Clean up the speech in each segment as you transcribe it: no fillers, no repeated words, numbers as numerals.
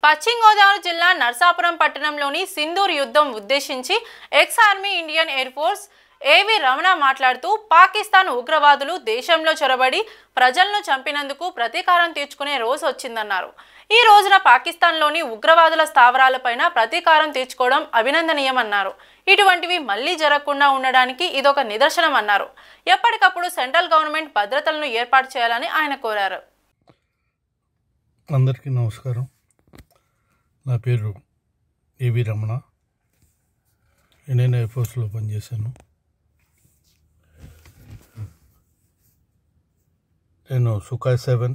పశ్చిమ గోదావరి జిల్లా నర్సాపురం పట్టణంలోని సింధూర్ యుద్ధం ఉద్దేశించి ex army Indian air force ఏవి రమణ మాట్లాడుతూ పాకిస్తాన్ ఉగ్రవాదులు దేశంలో చొరబడి ప్రజలను చంపినందుకు ప్రతీకారం తీర్చుకునే రోజు వచ్చిందన్నారు. ఈ రోజున పాకిస్తాన్లోని ఉగ్రవాదుల స్థావరాలపైన ప్రతీకారం తీర్చుకోవడం అభినందనీయమన్నారు. ఇటువంటివి మళ్లీ జరగకుండా ఉండడానికి ఇదొక నిదర్శనం అన్నారు. ఎప్పటికప్పుడు సెంట్రల్ గవర్నమెంట్ భద్రతలను ఏర్పాటు చేయాలని ఆయన కోరారు. అందరికీ నమస్కారం. నా పేరు ఏవి రమణ. నేను ఎయిర్ ఫోర్స్లో పనిచేశాను. నేను సుఖాయ్ 7,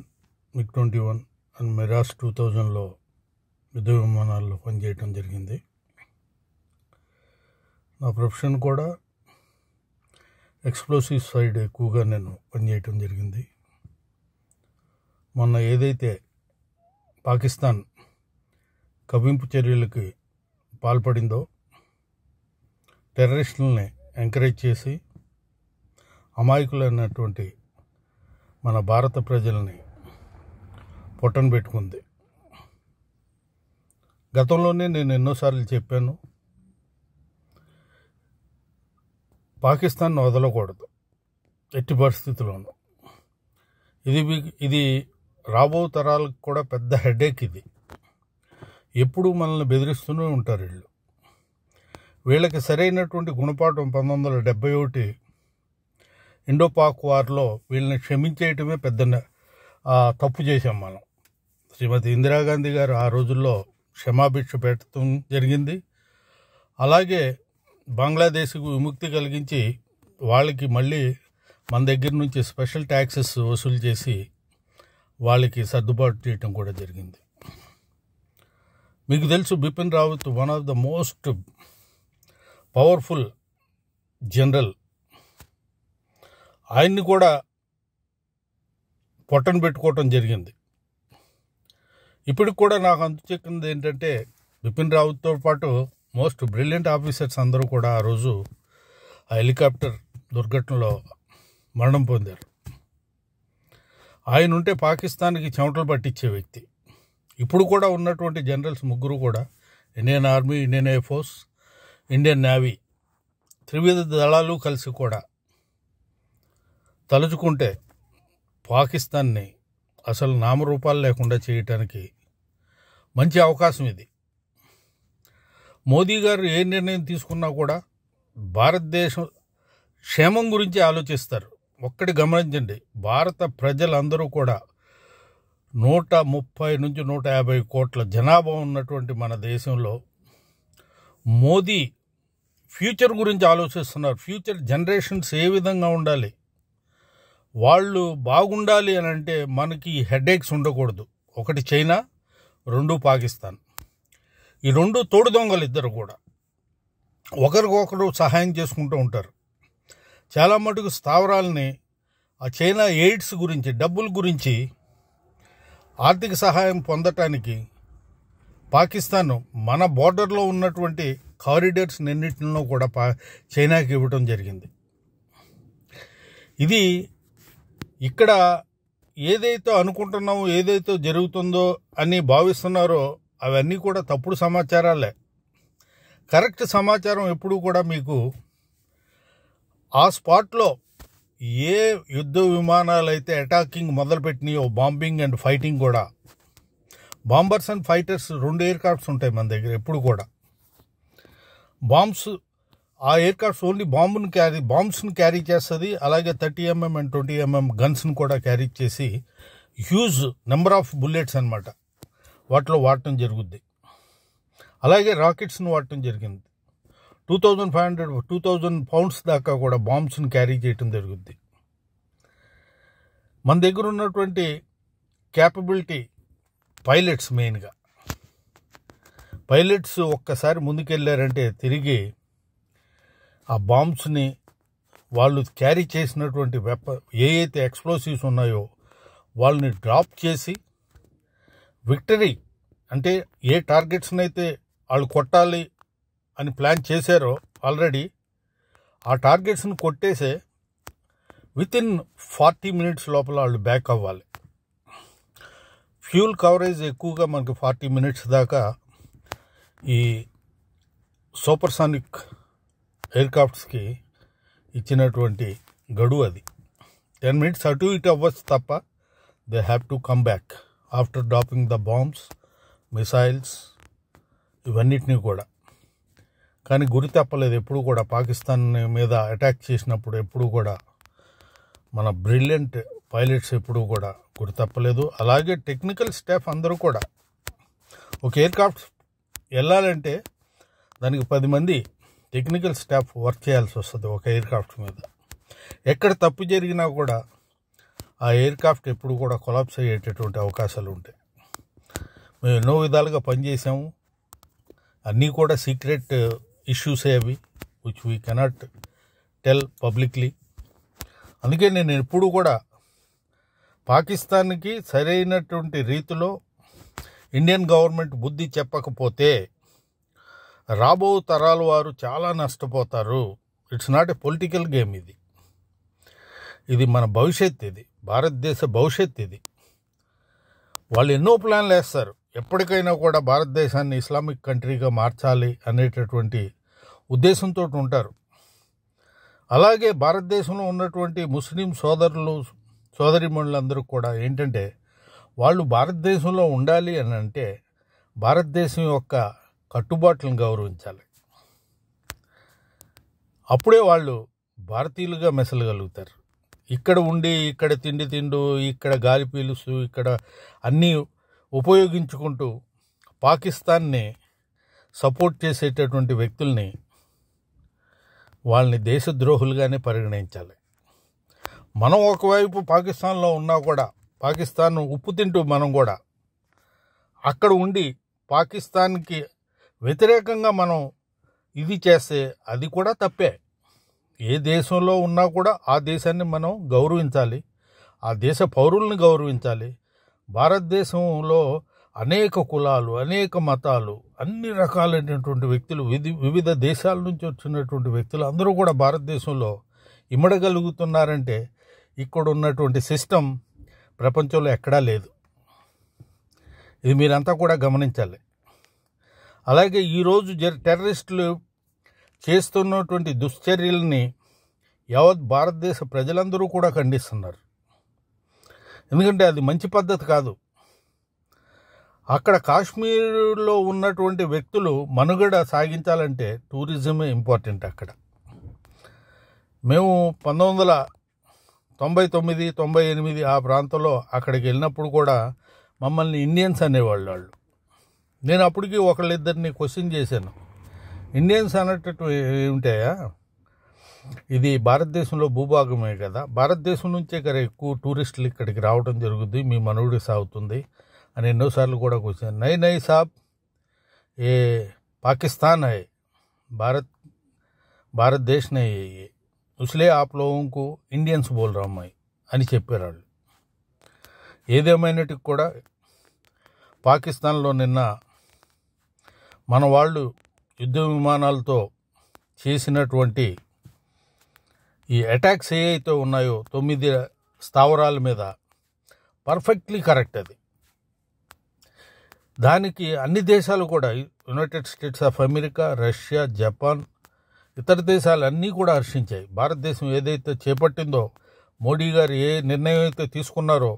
MiG-21 అండ్ మిరాజ్ 2000లో యుద్ధ విమానాల్లో పనిచేయటం జరిగింది. నా ప్రొఫెషన్ కూడా ఎక్స్ప్లోసివ్ సైడ్ ఎక్కువగా నేను పనిచేయటం జరిగింది. మొన్న ఏదైతే పాకిస్తాన్ కవ్వింపు చర్యలకి పాల్పడిందో, టెర్రరిస్టులని ఎంకరేజ్ చేసి అమాయకులైనటువంటి మన భారత ప్రజల్ని పొట్టన పెట్టుకుంది. గతంలోనే నేను ఎన్నోసార్లు చెప్పాను, పాకిస్తాన్ను వదలకూడదు ఎట్టి పరిస్థితుల్లోనూ. ఇది రాబో తరాలకు కూడా పెద్ద హెడేక్. ఇది ఎప్పుడూ మనల్ని బెదిరిస్తూనే ఉంటారు. వీళ్ళకి సరైనటువంటి గుణపాఠం 1971 ఇండో పాక్ వార్లో వీళ్ళని క్షమించేయటమే పెద్ద తప్పు చేశాం మనం. శ్రీమతి ఇందిరాగాంధీ గారు ఆ రోజుల్లో క్షమాభిక్ష పెట్టడం జరిగింది. అలాగే బంగ్లాదేశ్కు విముక్తి కలిగించి వాళ్ళకి మళ్ళీ మన దగ్గర నుంచి స్పెషల్ ట్యాక్సెస్ వసూలు చేసి వాళ్ళకి సర్దుబాటు చేయటం కూడా జరిగింది. మీకు తెలుసు, Bipin Rawat one of the most powerful general. ఆయన్ని కూడా పొట్టన పెట్టుకోవటం జరిగింది. ఇప్పటికి కూడా నాకు అంతుచెక్కింది ఏంటంటే, బిపిన్ రావత్తో పాటు మోస్ట్ బ్రిలియంట్ ఆఫీసర్స్ అందరూ కూడా ఆ రోజు ఆ హెలికాప్టర్ దుర్ఘటనలో మరణం పొందారు. ఆయన ఉంటే పాకిస్తాన్కి చెమటలు పట్టించే వ్యక్తి. ఇప్పుడు కూడా ఉన్నటువంటి జనరల్స్ ముగ్గురు కూడా Indian army, Indian air force, Indian navy, త్రివిధ దళాలు కలిసి కూడా తలుచుకుంటే పాకిస్తాన్ని అసలు నామరూపాలు లేకుండా చేయటానికి మంచి అవకాశం ఇది. మోదీ గారు ఏ నిర్ణయం తీసుకున్నా కూడా భారతదేశం క్షేమం గురించి ఆలోచిస్తారు. ఒక్కటి గమనించండి, భారత ప్రజలందరూ కూడా 130 నుంచి 150 కోట్ల జనాభా ఉన్నటువంటి మన దేశంలో మోదీ ఫ్యూచర్ గురించి ఆలోచిస్తున్నారు. ఫ్యూచర్ జనరేషన్స్ ఏ విధంగా ఉండాలి, వాళ్ళు బాగుండాలి అని అంటే మనకి హెడేక్స్ ఉండకూడదు. ఒకటి చైనా, 2 పాకిస్తాన్. ఈ 2 తోడు దొంగలు ఇద్దరు కూడా ఒకరికొకరు సహాయం చేసుకుంటూ ఉంటారు. చాలా మటుకు స్థావరాలని ఆ చైనా ఎయిడ్స్ గురించి, డబ్బుల గురించి, ఆర్థిక సహాయం పొందటానికి పాకిస్తాన్ మన బోర్డర్లో ఉన్నటువంటి కారిడార్స్ ఎన్నింటిలో కూడా చైనాకి ఇవ్వటం జరిగింది. ఇది ఇక్కడ ఏదైతే అనుకుంటున్నామో, ఏదైతే జరుగుతుందో అని భావిస్తున్నారో అవన్నీ కూడా తప్పుడు సమాచారాలే. కరెక్ట్ సమాచారం ఎప్పుడు కూడా మీకు ఆ స్పాట్లో ఏ యుద్ధ విమానాలు అయితే అటాకింగ్ మొదలుపెట్టినాయో, బాంబింగ్ అండ్ ఫైటింగ్ కూడా, bombers and fighters 2 air crafts ఉంటాయి మన దగ్గర ఎప్పుడు కూడా. బాంబ్స్, ఆ ఎయిర్ క్రాఫ్ట్స్ ఓన్లీ బాంబ్స్ని క్యారీ చేస్తుంది. అలాగే 30mm అండ్ 20mm గన్స్ని కూడా క్యారీ చేసి హ్యూజ్ నెంబర్ ఆఫ్ బుల్లెట్స్ అనమాట వాటిలో వాడటం జరుగుద్ది. అలాగే రాకెట్స్ని వాడటం జరిగింది. 2000 పౌండ్స్ దాకా కూడా బాంబ్స్ని క్యారీ చేయటం జరుగుద్ది. మన దగ్గర ఉన్నటువంటి క్యాపబిలిటీ పైలట్స్, మెయిన్గా పైలట్స్ ఒక్కసారి ముందుకెళ్ళారంటే తిరిగి ఆ బాంబ్స్ని వాళ్ళు క్యారీ చేసినటువంటి ఏ అయితే ఎక్స్ప్లోసివ్స్ ఉన్నాయో వాళ్ళని డ్రాప్ చేసి విక్టరీ, అంటే ఏ టార్గెట్స్ని అయితే వాళ్ళు కొట్టాలి అని ప్లాన్ చేశారో ఆల్రెడీ ఆ టార్గెట్స్ని కొట్టేసే వితిన్ 40 minutes లోపల వాళ్ళు బ్యాక్ అవ్వాలి. ఫ్యూల్ కవరేజ్ ఎక్కువగా మనకి 40 minutes దాకా ఈ సూపర్సానిక్ ఎయిర్క్రాఫ్ట్స్కి ఇచ్చినటువంటి గడువు అది. 10 minutes అటు ఇటు అవ్వచ్చు తప్ప they have to come back after dropping the bombs, missiles ఇవన్నిటినీ కూడా. కానీ గురి తప్పలేదు ఎప్పుడు కూడా. పాకిస్తాన్ మీద అటాక్ చేసినప్పుడు ఎప్పుడు కూడా మన బ్రిలియంట్ పైలట్స్ ఎప్పుడు కూడా గురి తప్పలేదు. అలాగే టెక్నికల్ స్టాఫ్ అందరూ కూడా. ఒక ఎయిర్క్రాఫ్ట్ వెళ్ళాలంటే దానికి 10 మంది టెక్నికల్ స్టాఫ్ వర్క్ చేయాల్సి వస్తుంది ఒక ఎయిర్క్రాఫ్ట్ మీద. ఎక్కడ తప్పు జరిగినా కూడా ఆ ఎయిర్క్రాఫ్ట్ ఎప్పుడు కూడా కొలాప్స్ అయ్యేటటువంటి అవకాశాలు ఉంటాయి. మేము ఎన్నో విధాలుగా పనిచేసాము. అన్నీ కూడా సీక్రెట్ ఇష్యూసే అవి, which we cannot tell publicly. అందుకే నేను ఎప్పుడు కూడా పాకిస్తాన్కి సరైనటువంటి రీతిలో ఇండియన్ గవర్నమెంట్ బుద్ధి చెప్పకపోతే రాబో తరాల వారు చాలా నష్టపోతారు. It's not a political game. ఇది మన భవిష్యత్, ఇది భారతదేశ భవిష్యత్. ఇది వాళ్ళు ఎన్నో ప్లాన్లు వేస్తారు. ఎప్పటికైనా కూడా భారతదేశాన్ని ఇస్లామిక్ కంట్రీగా మార్చాలి అనేటటువంటి ఉద్దేశంతో ఉంటారు. అలాగే భారతదేశంలో ఉన్నటువంటి ముస్లిం సోదరులు సోదరీమణులందరూ కూడా ఏంటంటే వాళ్ళు భారతదేశంలో ఉండాలి అని అంటే భారతదేశం యొక్క కట్టుబాట్లను గౌరవించాలి. అప్పుడే వాళ్ళు భారతీయులుగా మెసలగలుగుతారు. ఇక్కడ ఉండి ఇక్కడ తిండు ఇక్కడ గాలి పీలుస్తూ ఇక్కడ అన్నీ ఉపయోగించుకుంటూ పాకిస్తాన్ని సపోర్ట్ చేసేటటువంటి వ్యక్తుల్ని వాళ్ళని దేశద్రోహులుగానే పరిగణించాలి. మనం ఒకవైపు పాకిస్తాన్లో ఉన్నా కూడా పాకిస్తాన్ ఉప్పు తింటూ మనం కూడా అక్కడ ఉండి పాకిస్తాన్కి వ్యతిరేకంగా మనం ఇది చేస్తే అది కూడా తప్పే. ఏ దేశంలో ఉన్నా కూడా ఆ దేశాన్ని మనం గౌరవించాలి, ఆ దేశ పౌరుల్ని గౌరవించాలి. భారతదేశంలో అనేక కులాలు, అనేక మతాలు, అన్ని రకాలైనటువంటి వ్యక్తులు, వివిధ దేశాల నుంచి వచ్చినటువంటి వ్యక్తులు అందరూ కూడా భారతదేశంలో ఇమ్మడగలుగుతున్నారంటే ఇక్కడ ఉన్నటువంటి సిస్టమ్ ప్రపంచంలో ఎక్కడా లేదు. ఇది మీరంతా కూడా గమనించాలి. అలాగే ఈరోజు టెర్రరిస్టులు చేస్తున్నటువంటి దుశ్చర్యల్ని యావత్ భారతదేశ ప్రజలందరూ కూడా ఖండిస్తున్నారు. ఎందుకంటే అది మంచి పద్ధతి కాదు. అక్కడ కాశ్మీర్లో ఉన్నటువంటి వ్యక్తులు మనుగడ సాగించాలంటే టూరిజమే ఇంపార్టెంట్. అక్కడ మేము 1999, 98 ఆ ప్రాంతంలో అక్కడికి వెళ్ళినప్పుడు కూడా మమ్మల్ని ఇండియన్స్ అనేవాళ్ళు. వాళ్ళు నేను అప్పటికి ఒకళ్ళిద్దరిని క్వశ్చన్ చేశాను. ఇండియన్స్ అనేటట్టు ఏమిటాయా, ఇది భారతదేశంలో భూభాగమే కదా, భారతదేశం నుంచే కదా ఎక్కువ టూరిస్టులు ఇక్కడికి రావడం జరుగుతుంది, మీ మనుగడ సాగుతుంది అని ఎన్నోసార్లు కూడా క్వశ్చన్. నై సాబ్, ఏ పాకిస్తాన్ హై, भारत देश नहीं है ये, इसलिए आप लोगों को ఇండియన్స్ బోల్ రहा हूं అని చెప్పారు వాళ్ళు. ఏదేమైనటికి కూడా పాకిస్తాన్లో నిన్న మన వాళ్ళు యుద్ధ విమానాలతో చేసినటువంటి ఈ అటాక్స్ ఏవైతే ఉన్నాయో 9 స్థావరాల మీద పర్ఫెక్ట్లీ కరెక్ట్. అది దానికి అన్ని దేశాలు కూడా United states of America, Russia, Japan, ఇతర దేశాలు అన్నీ కూడా హర్షించాయి. భారతదేశం ఏదైతే చేపట్టిందో, మోడీ గారు ఏ నిర్ణయం అయితే తీసుకున్నారో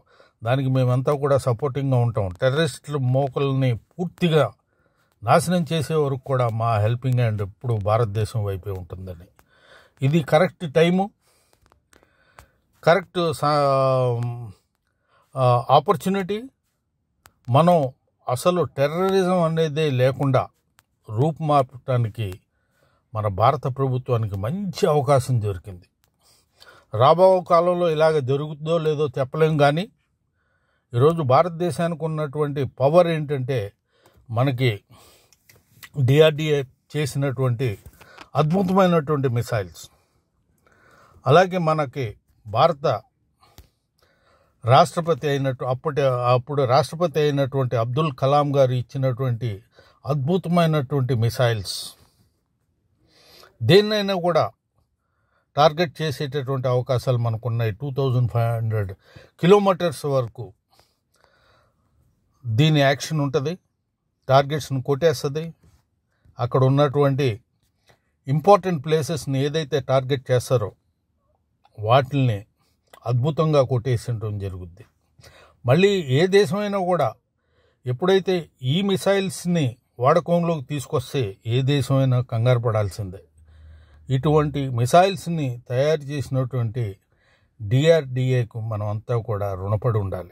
దానికి మేమంతా కూడా సపోర్టింగ్గా ఉంటాం. టెర్రరిస్టుల మోకల్ని పూర్తిగా నాశనం చేసే వరకు కూడా మా హెల్పింగ్ హ్యాండ్ ఇప్పుడు భారతదేశం వైపే ఉంటుందని. ఇది కరెక్ట్ టైము, కరెక్ట్ ఆపర్చునిటీ. మనం అసలు టెర్రరిజం అనేదే లేకుండా రూపుమాపటానికి మన భారత ప్రభుత్వానికి మంచి అవకాశం దొరికింది. రాబో కాలంలో ఇలాగ జరుగుతుందో లేదో చెప్పలేం. కానీ ఈరోజు భారతదేశానికి ఉన్నటువంటి పవర్ ఏంటంటే మనకి డిఆర్డిఏ చేసినటువంటి అద్భుతమైనటువంటి మిసైల్స్, అలాగే మనకి భారత రాష్ట్రపతి అప్పుడు రాష్ట్రపతి అయినటువంటి అబ్దుల్ కలాం గారు ఇచ్చినటువంటి అద్భుతమైనటువంటి మిసైల్స్, దేన్నైనా కూడా టార్గెట్ చేసేటటువంటి అవకాశాలు మనకున్నాయి. 2500 కిలోమీటర్స్ వరకు దీని యాక్షన్ ఉంటుంది, టార్గెట్స్ని కొట్టేస్తుంది. అక్కడ ఉన్నటువంటి ఇంపార్టెంట్ ప్లేసెస్ని ఏదైతే టార్గెట్ చేస్తారో వాటిల్ని అద్భుతంగా కొట్టేసింటం జరుగుద్ది. మళ్ళీ ఏ దేశమైనా కూడా ఎప్పుడైతే ఈ మిసైల్స్ని వాడకంలోకి తీసుకొస్తే ఏ దేశమైనా కంగారు పడాల్సిందే. ఇటువంటి మిసైల్స్ని తయారు చేసినటువంటి DRDAకు మనం అంతా కూడా రుణపడి ఉండాలి.